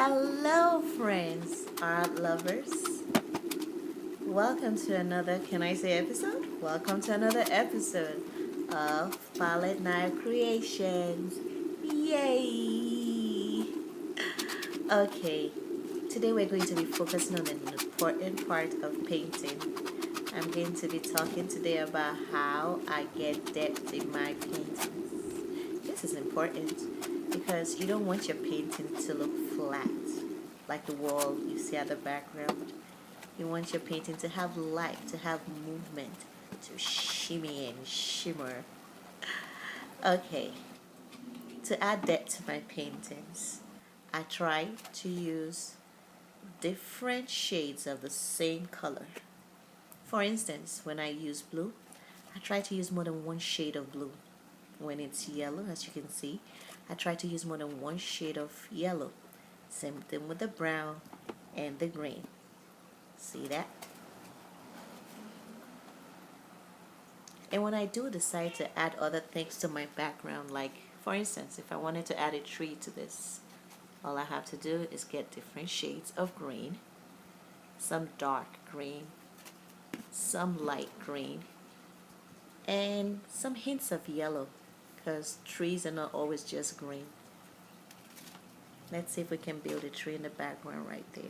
Hello, friends, art lovers. Welcome to another, can I say episode? Welcome to another episode of Palette Knife Creations. Yay! Okay, today we're going to be focusing on an important part of painting. I'm going to be talking today about how I get depth in my paintings. This is important because you don't want your painting to look flat, like the wall you see at the background. You want your painting to have life, to have movement, to shimmy and shimmer. Okay, to add depth to my paintings, I try to use different shades of the same color. For instance, when I use blue, I try to use more than one shade of blue. When it's yellow, as you can see, I try to use more than one shade of yellow. Same thing with the brown and the green. See that? And when I do decide to add other things to my background, like for instance, if I wanted to add a tree to this, all I have to do is get different shades of green, some dark green, some light green, and some hints of yellow, because trees are not always just green. Let's see if we can build a tree in the background right there.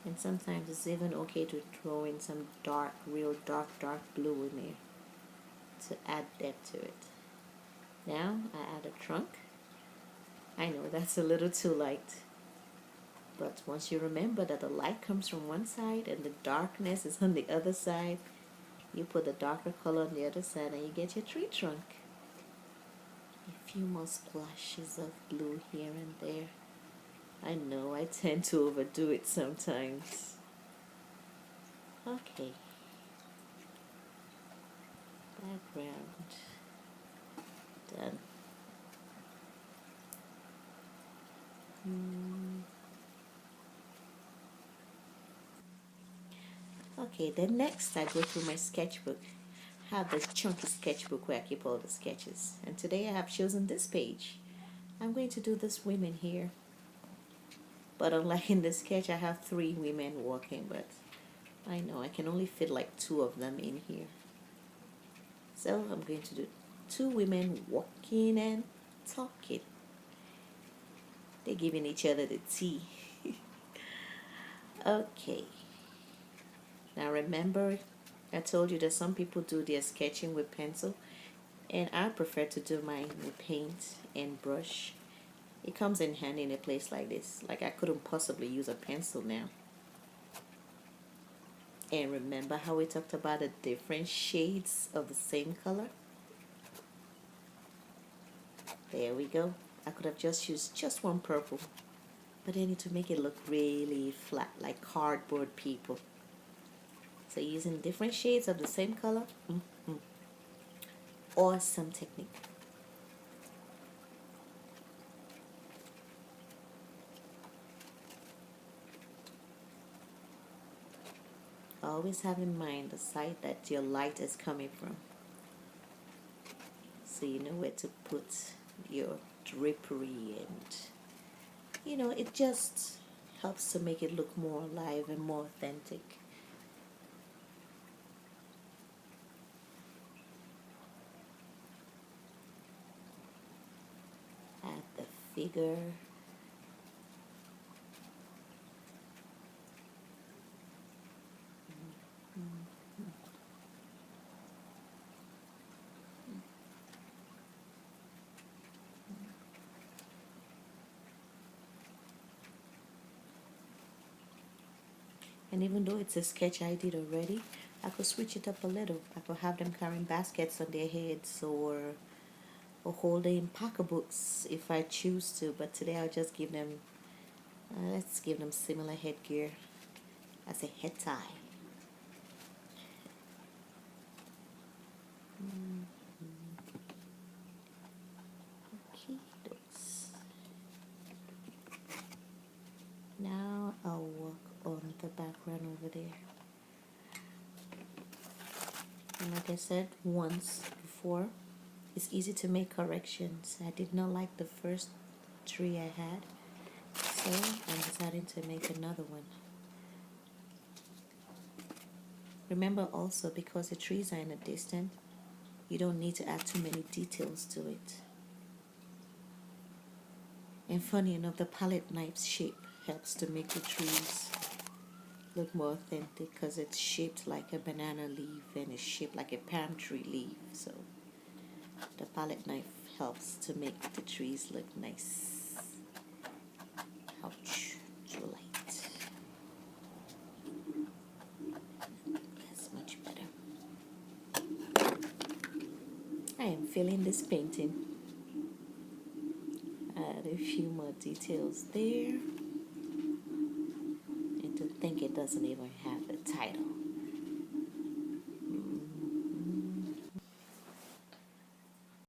And sometimes it's even okay to throw in some dark, real dark blue in there to add depth to it. Now I add a trunk. I know that's a little too light, but once you remember that the light comes from one side and the darkness is on the other side, you put the darker color on the other side and you get your tree trunk. A few more splashes of blue here and there. I know I tend to overdo it sometimes. Okay. Background. Done. Okay, then next I go through my sketchbook. I have this chunky sketchbook where I keep all the sketches. And today I have chosen this page. I'm going to do this women here. But unlike in the sketch, I have 3 women walking, but I know I can only fit like 2 of them in here. So I'm going to do 2 women walking and talking. They're giving each other the tea. Okay. Now remember, I told you that some people do their sketching with pencil, and I prefer to do mine with paint and brush. It comes in handy in a place like this. Like I couldn't possibly use a pencil now. And remember how we talked about the different shades of the same color? There we go. I could have just used just one purple, but I need to make it look really flat, like cardboard people. So using different shades of the same color, awesome technique. Always have in mind the side that your light is coming from, so you know where to put your drapery, and it just helps to make it look more alive and more authentic. Add the figure. And even though it's a sketch I did already, I could switch it up a little. I could have them carrying baskets on their heads, or holding pocketbooks if I choose to. But today I'll just give them, let's give them similar headgear as a head tie. background over there. And like I said once before, it's easy to make corrections. I did not like the first tree I had, so I'm deciding to make another one. Remember also, because the trees are in a distance, you don't need to add too many details to it. And funny enough, the palette knife's shape helps to make the trees look more authentic because it's shaped like a banana leaf and it's shaped like a palm tree leaf. So the palette knife helps to make the trees look nice. Ouch, too light. That's much better. I am feeling this painting. Add a few more details there. And to think it doesn't even have a title.